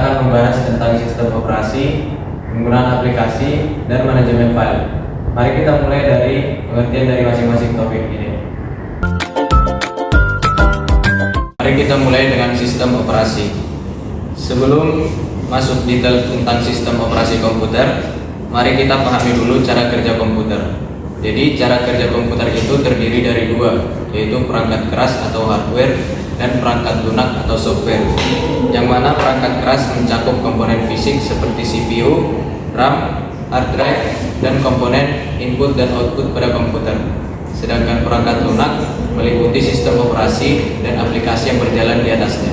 akan membahas tentang sistem operasi, penggunaan aplikasi, dan manajemen file. Mari kita mulai dari pengertian dari masing-masing topik ini. Mari kita mulai dengan sistem operasi. Sebelum masuk detail tentang sistem operasi komputer, mari kita pahami dulu cara kerja komputer. Jadi cara kerja komputer itu terdiri dari dua, yaitu perangkat keras atau hardware dan perangkat lunak atau software. Yang mana perangkat keras mencakup komponen fisik seperti CPU, RAM, hard drive, dan komponen input dan output pada komputer. Sedangkan perangkat lunak meliputi sistem operasi dan aplikasi yang berjalan di atasnya.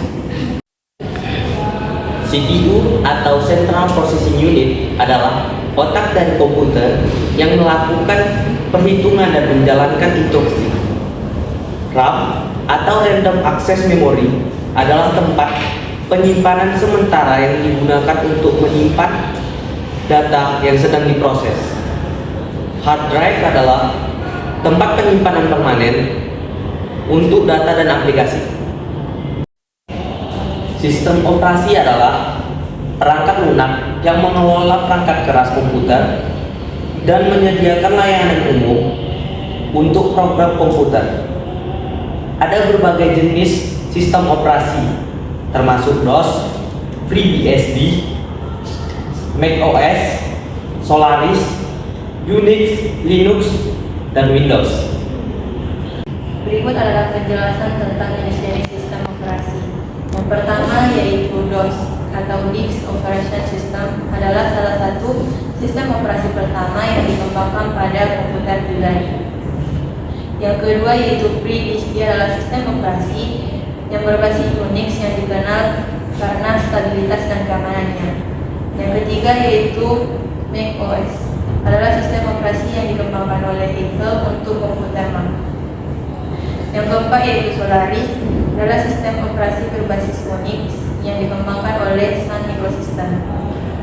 CPU atau Central Processing Unit adalah otak dari komputer yang melakukan perhitungan dan menjalankan instruksi. RAM atau Random Access Memory adalah tempat penyimpanan sementara yang digunakan untuk menyimpan data yang sedang diproses. Hard drive adalah tempat penyimpanan permanen untuk data dan aplikasi. Sistem operasi adalah perangkat lunak yang mengelola perangkat keras komputer dan menyediakan layanan umum untuk program komputer. Ada berbagai jenis sistem operasi, termasuk DOS, FreeBSD, macOS, Solaris, Unix, Linux, dan Windows. Berikut adalah penjelasan tentang jenis-jenis sistem operasi. Yang pertama yaitu DOS atau Disk Operation System adalah salah satu sistem operasi pertama yang dikembangkan pada komputer pribadi. Yang kedua yaitu FreeBSD adalah sistem operasi yang berbasis Unix yang dikenal karena stabilitas dan keamanannya. Yang ketiga yaitu macOS adalah sistem operasi yang dikembangkan oleh Intel untuk komputer Mac. Yang keempat yaitu Solaris adalah sistem operasi berbasis Unix yang dikembangkan oleh Sun Microsystems.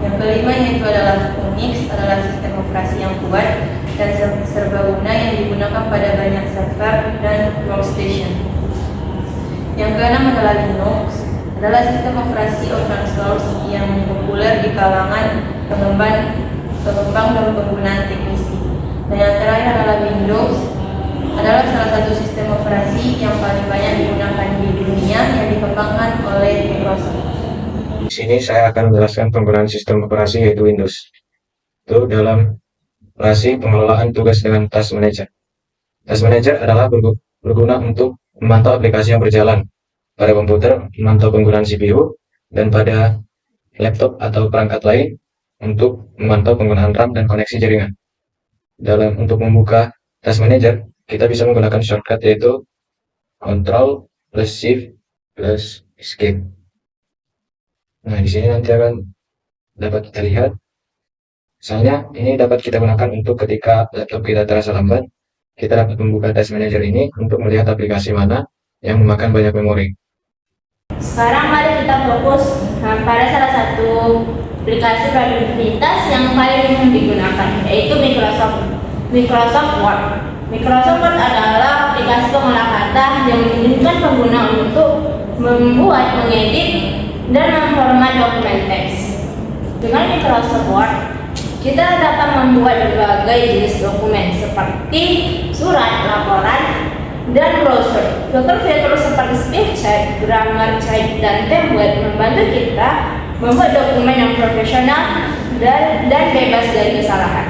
Yang kelima yaitu adalah Unix adalah sistem operasi yang kuat dan serbaguna yang digunakan pada banyak server dan workstation. Yang keenam adalah Linux adalah sistem operasi open source yang populer di kalangan pengembang dan penggunaan teknisi. Dan yang terakhir adalah Windows adalah salah satu sistem operasi yang paling banyak digunakan di dunia yang dikembangkan oleh Microsoft. Di sini saya akan menjelaskan penggunaan sistem operasi yaitu Windows. Itu dalam operasi pengelolaan tugas dengan Task Manager. Task Manager adalah berguna untuk memantau aplikasi yang berjalan pada komputer, memantau penggunaan CPU, dan pada laptop atau perangkat lain untuk memantau penggunaan RAM dan koneksi jaringan. Untuk membuka Task Manager, kita bisa menggunakan shortcut yaitu Ctrl plus Shift plus Escape. Nah, di sini nanti akan dapat kita lihat. Misalnya, ini dapat kita gunakan untuk ketika laptop kita terasa lambat, kita dapat membuka Task Manager ini untuk melihat aplikasi mana yang memakan banyak memori. Sekarang mari kita fokus pada salah satu aplikasi produktivitas yang paling digunakan, yaitu Microsoft Word. Microsoft Word adalah aplikasi pengolah kata yang memungkinkan pengguna untuk membuat, mengedit, dan memformat dokumen teks. Dengan Microsoft Word, kita dapat membuat berbagai jenis dokumen seperti surat, laporan, dan browser. Fitur-fitur seperti speed check, grammar check, dan template membantu kita membuat dokumen yang profesional dan bebas dari kesalahan.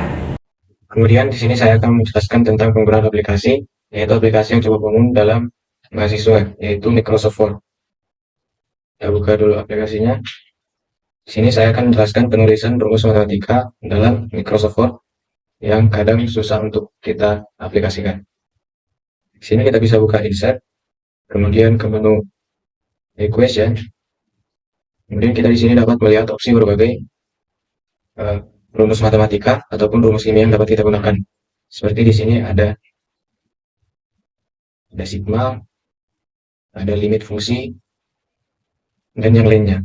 Kemudian di sini saya akan menjelaskan tentang penggunaan aplikasi, yaitu aplikasi yang cukup umum dalam mahasiswa, yaitu Microsoft Word. Kita buka dulu aplikasinya. Di sini saya akan menjelaskan penulisan rumus matematika dalam Microsoft Word yang kadang susah untuk kita aplikasikan. Di sini kita bisa buka Insert, kemudian ke menu Equation. Kemudian kita di sini dapat melihat opsi berbagai rumus matematika ataupun rumus kimia yang dapat kita gunakan. Seperti di sini ada sigma, ada limit fungsi, dan yang lainnya.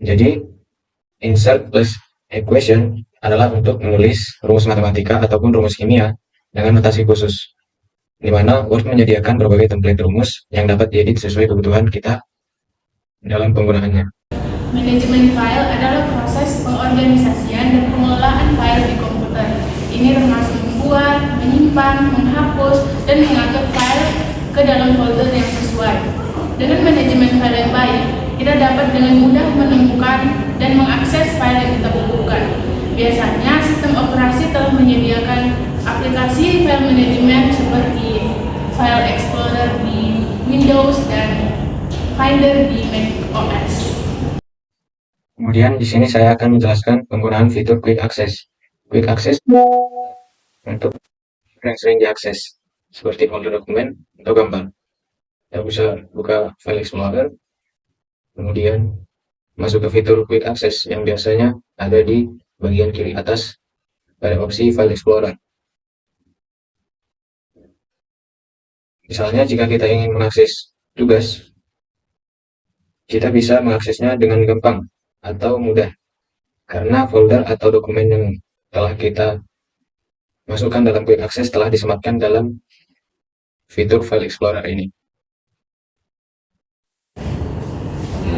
Jadi, insert plus equation adalah untuk menulis rumus matematika ataupun rumus kimia dengan notasi khusus, di mana Word menyediakan berbagai template rumus yang dapat diedit sesuai kebutuhan kita dalam penggunaannya. Manajemen file adalah proses pengorganisasian dan pengelolaan file di komputer. Ini termasuk membuat, menyimpan, menghapus, dan mengatur file ke dalam folder yang sesuai. Dengan manajemen file yang baik, kita dapat dengan mudah menemukan dan mengakses file yang kita butuhkan. Biasanya, sistem operasi telah menyediakan aplikasi file manajemen seperti File Explorer di Windows dan Finder di Mac OS. Kemudian di sini saya akan menjelaskan penggunaan fitur Quick Access. Quick Access untuk yang sering diakses, seperti folder dokumen atau gambar. Kita bisa buka File Explorer, kemudian masuk ke fitur Quick Access yang biasanya ada di bagian kiri atas pada opsi File Explorer. Misalnya jika kita ingin mengakses tugas, kita bisa mengaksesnya dengan gampang atau mudah, karena folder atau dokumen yang telah kita masukkan dalam Quick Access telah disematkan dalam fitur File Explorer ini.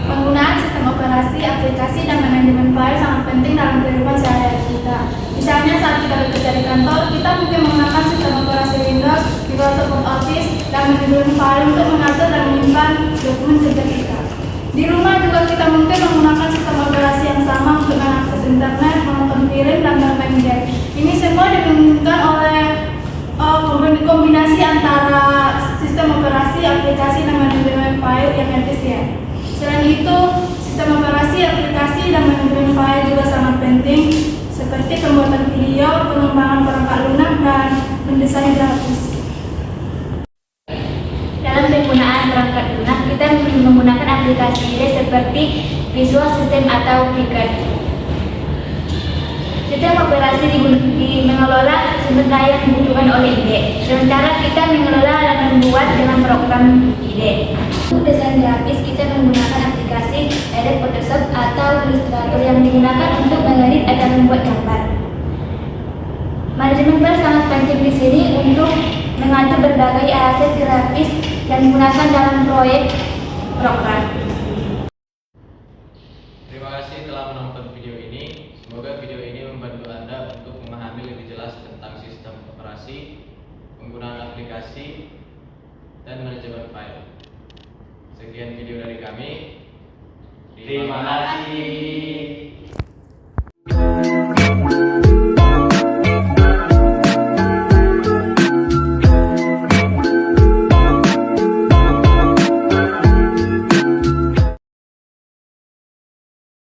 Penggunaan sistem operasi, aplikasi, dan manajemen file sangat penting dalam kehidupan sehari-hari kita. Misalnya saat kita bekerja di kantor, kita mungkin menggunakan sistem operasi Windows, Microsoft Office, dan manajemen file untuk mengatur dan menyimpan dokumen kerja kita. Di rumah juga kita mungkin menggunakan sistem operasi yang sama untuk mengakses internet, menonton film, dan bermain game. Ini semua dimungkinkan oleh kombinasi antara sistem operasi, aplikasi, dan manajemen file yang efisien. Selain itu, sistem operasi, aplikasi, dan manajemen file juga sangat penting, seperti pembuatan video, pengembangan perangkat lunak, dan mendesain grafis. Dalam penggunaan perangkat lunak, kita menggunakan aplikasi IDE seperti Visual System atau Cricut. Sistem operasi mengelola sumber daya yang dibutuhkan oleh IDE, sementara kita mengelola dan membuat dengan program IDE. Untuk desain grafis, kita menggunakan aplikasi Adobe Photoshop atau Illustrator yang digunakan untuk mengedit atau membuat gambar. Manajemen file sangat penting di sini untuk mengatur berbagai aset grafis dan digunakan dalam proyek program. Terima kasih telah menonton video ini. Semoga video ini membantu Anda untuk memahami lebih jelas tentang sistem operasi, penggunaan aplikasi, dan manajemen file. Sekian video dari kami. Terima kasih.